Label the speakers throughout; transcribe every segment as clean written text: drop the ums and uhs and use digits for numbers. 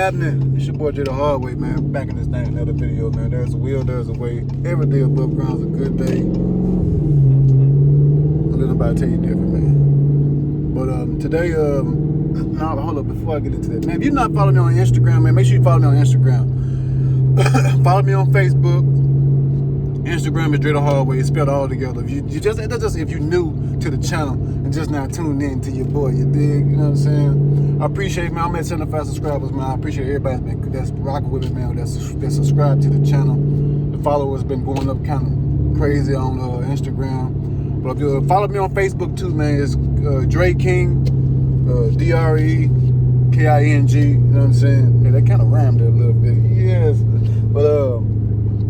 Speaker 1: happening? It's your boy Jay the Hard Way, man. Back in this thing, another video, man. There's a will, there's a way. Every day above ground's a good day. Don't let nobody tell you different, man. But today, now hold up before I get into that, man. If you're not following me on Instagram, man, make sure you follow me on Instagram. Follow me on Facebook. Instagram is Dre the Hard Way. It's spelled all together. If that's just if you're new to the channel and just now tuned in to your boy, you dig? You know what I'm saying? I appreciate, man. I'm at 75 subscribers, man. I appreciate everybody that's rocking with me, man. That's subscribed to the channel. The followers been going up kind of crazy on Instagram. But if you follow me on Facebook too, man, it's Dre King, DREKING. You know what I'm saying? Yeah, that kind of rhymed there a little bit. Yes. But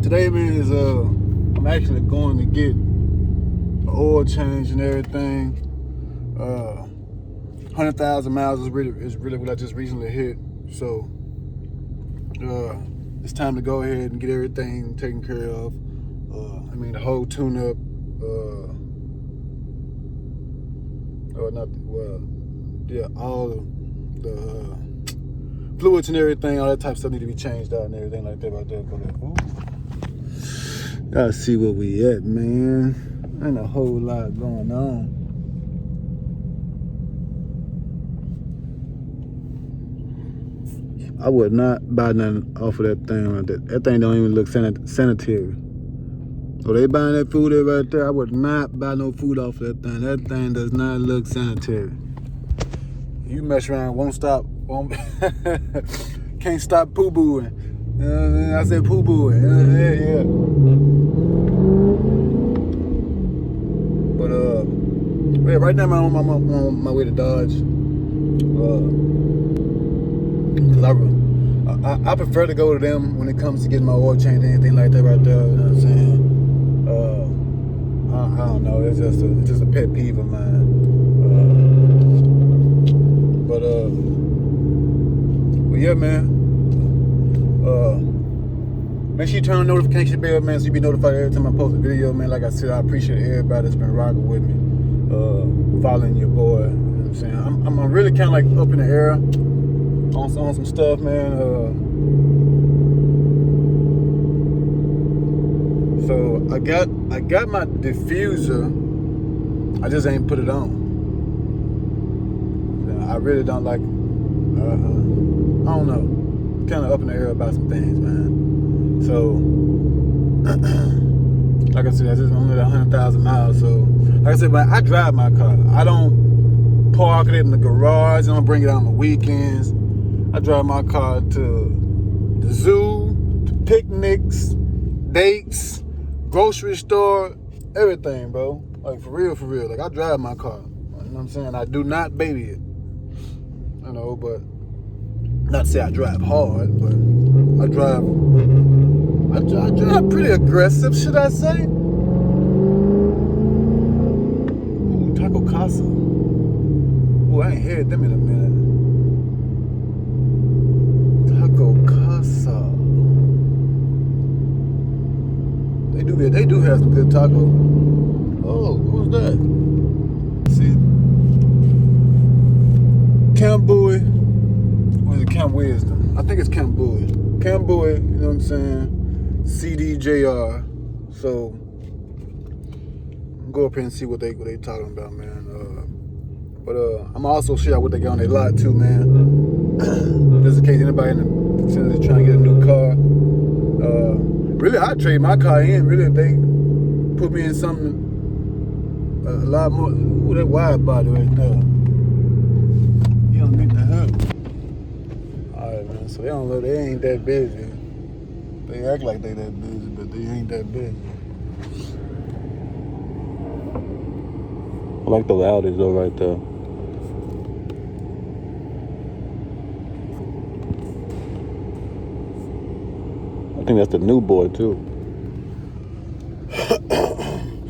Speaker 1: today, man, is I'm actually going to get an oil change and everything. 100,000 miles is really what I just recently hit. So it's time to go ahead and get everything taken care of. I mean, the whole tune-up. All the fluids and everything, all that type of stuff need to be changed out and everything like that right there. Gotta see where we at, man. Ain't a whole lot going on. I would not buy nothing off of that thing right there. That thing don't even look sanitary. So they buying that food there right there. I would not buy no food off of that thing. That thing does not look sanitary. You mess around, can't stop poo-booing. I said poo-booing. Yeah. But yeah, right now I'm on my way to Dodge. Cause I prefer to go to them when it comes to getting my oil change and anything like that right there. You know what I'm saying? I don't know. It's just a pet peeve of mine. But yeah, man. Make sure you turn on the notification bell, man, so you be notified every time I post a video, man. Like I said, I appreciate everybody that's been rocking with me, following your boy. You know what I'm saying? I'm really kind of like up in the air on some stuff, man. So I got my diffuser. I just ain't put it on. I really don't like. I don't know. Kind of up in the air about some things, man. So, like I said, I just only 100,000 miles. So, like I said, man, I drive my car. I don't park it in the garage. I don't bring it out on the weekends. I drive my car to the zoo, to picnics, dates, grocery store, everything, bro. Like, for real. Like, I drive my car. You know what I'm saying? I do not baby it. You know, but not to say I drive hard, but I drive pretty aggressive, should I say? Ooh, Taco Casa. Ooh, I ain't heard them in a minute. Taco Casa. They do have some good taco. Oh, who's that? Let's see. Camp Bowie. Or is it Camp Wisdom? I think it's Camp Bowie. Camp Bowie, you know what I'm saying? CDJR. So go up here and see what they talking about, man. But I'm also share what they got on their lot too, man. Just in case anybody in the vicinity trying to get a new car. Really, I'd trade my car in. Really, if they put me in something a lot more. Ooh, that wide body right there. You don't need the hood. Alright, man. So they ain't that busy. They act like they that busy, but they ain't that busy. I like those Audis though right there. I think that's the new boy too.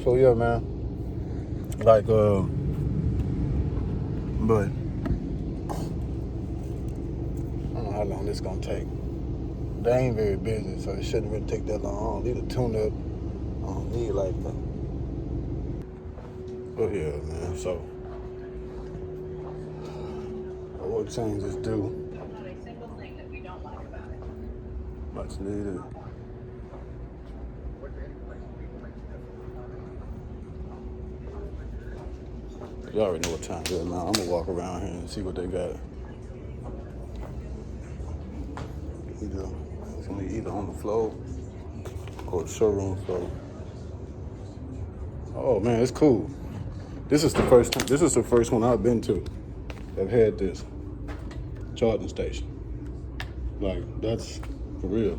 Speaker 1: So yeah, man. Like but I don't know how long this gonna take. They ain't very busy, so it shouldn't really take that long. I don't need a tune-up. I don't need like that. But yeah, man, so oil changes due. Much needed. You already know what time it is now. I'm gonna walk around here and see what they got. It's gonna be either on the floor or the showroom floor. Oh man, it's cool. This is the first one I've been to that had this charging station. Like, that's for real.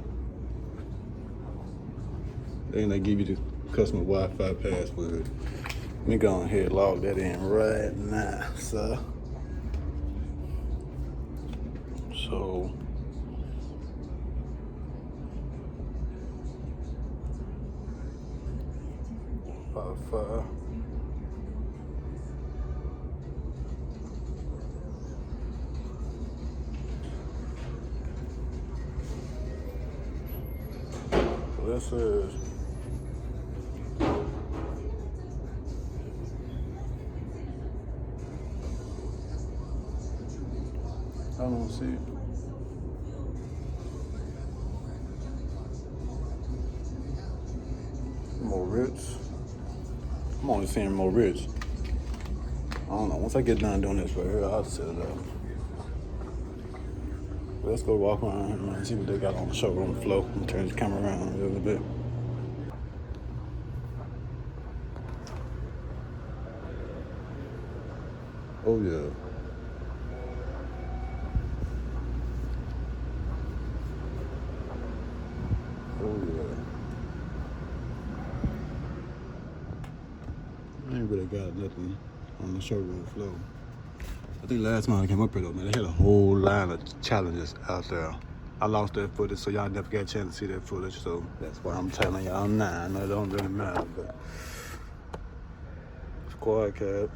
Speaker 1: Then they give you the customer Wi-Fi password. Let me go ahead and log that in right now, sir. So, Wi-Fi. So this is I don't see it. More Ritz. I'm only seeing more Ritz. I don't know. Once I get done doing this right here, I'll set it up. Let's go walk around here and see what they got on the showroom floor. I'm turn the camera around a little bit. Oh yeah. Oh yeah. I ain't really got nothing on the showroom floor. I think last time I came up here though, man, they had a whole line of challenges out there. I lost that footage, so y'all never got a chance to see that footage, so that's why I'm telling y'all now. I know it don't really matter, but squad cab.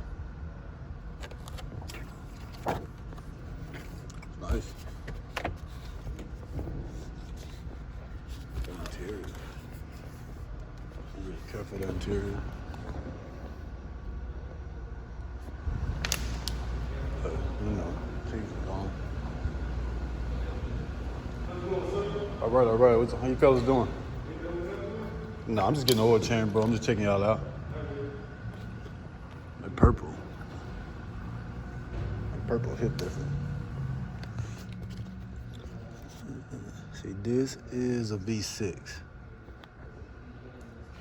Speaker 1: Nice. The interior. Be really careful of the interior. You know, things are gone. All right. How you fellas doing? No, I'm just getting an oil change, bro. I'm just checking y'all out. Like purple. Purple hit different. See, this is a V6.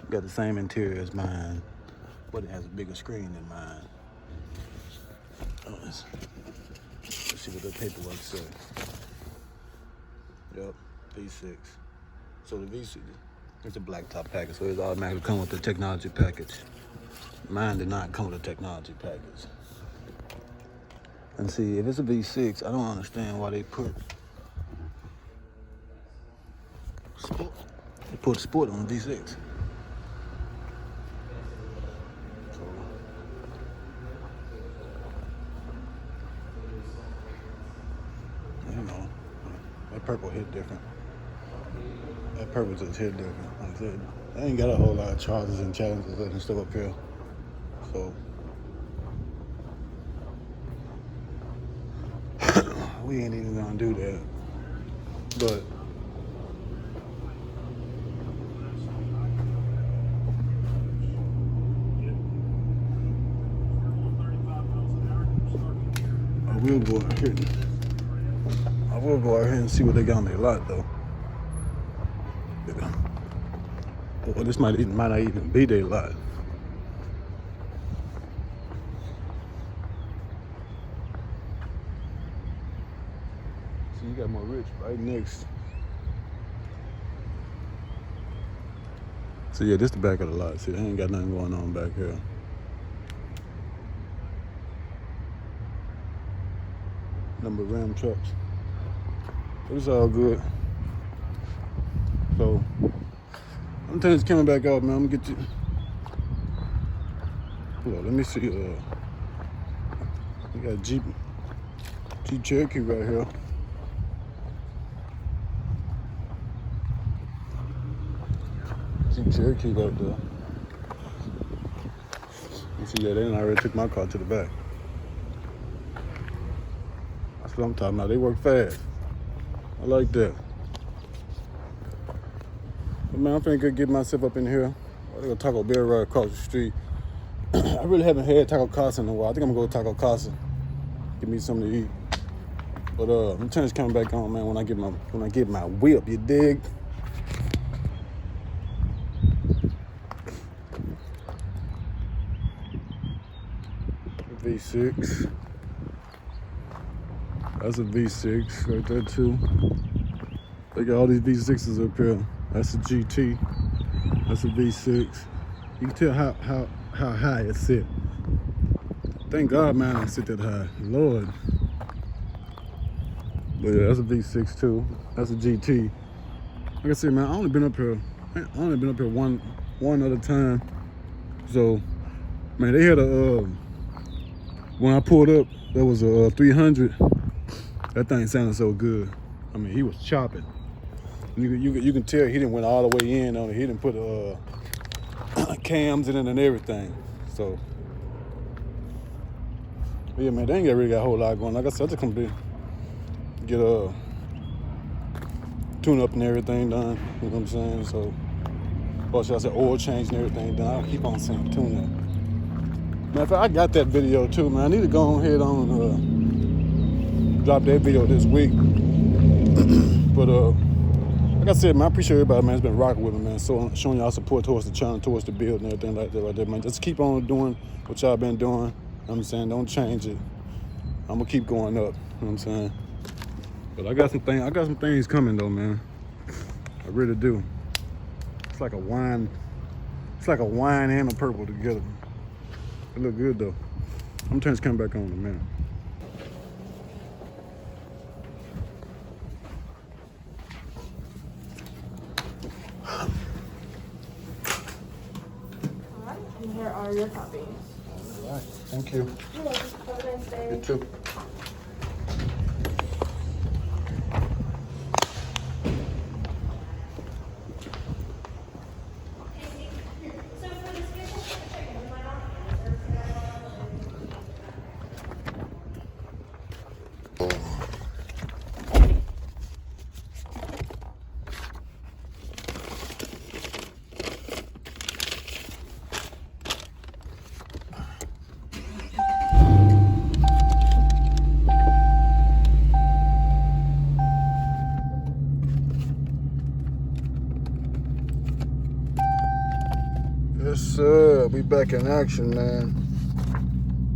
Speaker 1: Got the same interior as mine, but it has a bigger screen than mine. Let's see what the paperwork says. Yep, V6. So the V6, it's a black top package, so it's automatically come with the technology package. Mine did not come with a technology package. And see, if it's a V6, I don't understand why they put sport. They put sport on the V6. You know, that purple hit different. That purple just hit different. Like I said, I ain't got a whole lot of charges and challenges and stuff up here. So we ain't even gonna do that. But I will go out here. I will go out here and see what they got on their lot though. Well, this might not even be their lot. So you got more Rich right next. So yeah, this the back of the lot. See, they ain't got nothing going on back here. Number of Ram trucks. But it's all good. So I'm telling you, it's coming back out, man. I'm gonna get you. Hold on, let me see. We got a Jeep Cherokee right here. Jeep Cherokee right there. You see that? They done already took my car to the back. That's what I'm talking about. They work fast. I like that. But man, I'm finna go get myself up in here. I go Taco Bell right across the street. I really haven't had Taco Casa in a while. I think I'm gonna go to Taco Casa, get me something to eat. But I'm turning this camera back on, man. When I get my whip, you dig? V6. That's a V6 right there too. They got all these V6s up here. That's a GT. That's a V6. You can tell how high it's sit. Thank God, man, I don't sit that high. Lord. But yeah, that's a V6 too. That's a GT. Like I said, man, I only been up here one other time. So, man, they had a when I pulled up, there was a 300. That thing sounded so good. I mean, he was chopping. You can tell he didn't went all the way in on it. He didn't put cams in it and everything. So, but yeah, man, they ain't really got a whole lot going. Like I said, I just come to get a tune up and everything done. You know what I'm saying? So, or should I say oil change and everything done? I keep on saying tune up. Matter of fact, I got that video too, man. I need to go ahead on drop that video this week. But like I said, man, I appreciate everybody, man. It's been rocking with me, man. So showing y'all support towards the channel, towards the build and everything like that right there, man. Just keep on doing what y'all been doing. You know what I'm saying? Don't change it. I'm gonna keep going up. You know what I'm saying? But I got some things coming though, man. I really do. It's like a wine and a purple together. It look good though. I'm turning this camera back on in a minute.
Speaker 2: Alright, and here are your copies.
Speaker 1: Alright, thank you.
Speaker 2: You're welcome. Have a nice day.
Speaker 1: You too. Yes, sir. We back in action, man.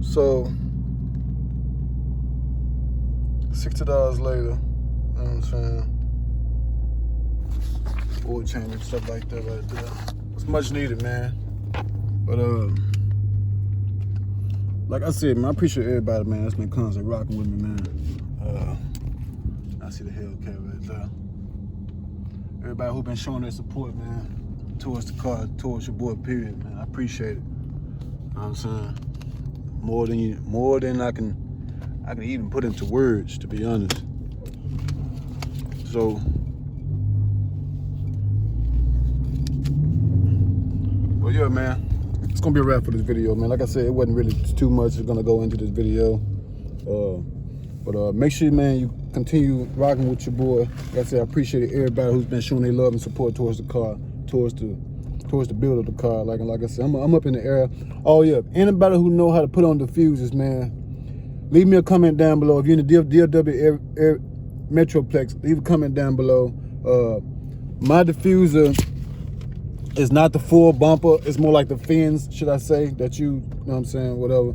Speaker 1: So, $60 later, you know what I'm saying? Oil change and stuff like that right there. It's much needed, man. But, like I said, man, I appreciate everybody, man, that's been constantly rocking with me, man. I see the Hellcat right there. Everybody who been showing their support, man, towards the car, towards your boy, period, man. I appreciate it. You know what I'm saying? More than I can even put into words, to be honest. So, well, yeah, man. It's gonna be a wrap for this video, man. Like I said, it wasn't really too much that's gonna go into this video. But make sure, man, you continue rocking with your boy. Like I said, I appreciate everybody who's been showing their love and support towards the car, towards the build of the car. Like I said, I'm up in the air. Oh yeah, anybody who know how to put on diffusers, man, leave me a comment down below. If you're in the DFW Metroplex, leave a comment down below. My diffuser is not the full bumper. It's more like the fins, should I say, that you know what I'm saying, whatever.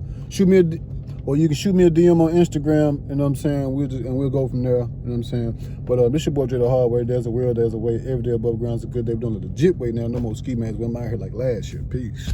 Speaker 1: Or you can shoot me a DM on Instagram, you know what I'm saying, we'll go from there, you know what I'm saying. But this your boy Dre the Hard Way. There's a will, there's a way. Every day above ground's a good day. We're doing it the legit way now. No more ski mans. We're out here like last year. Peace.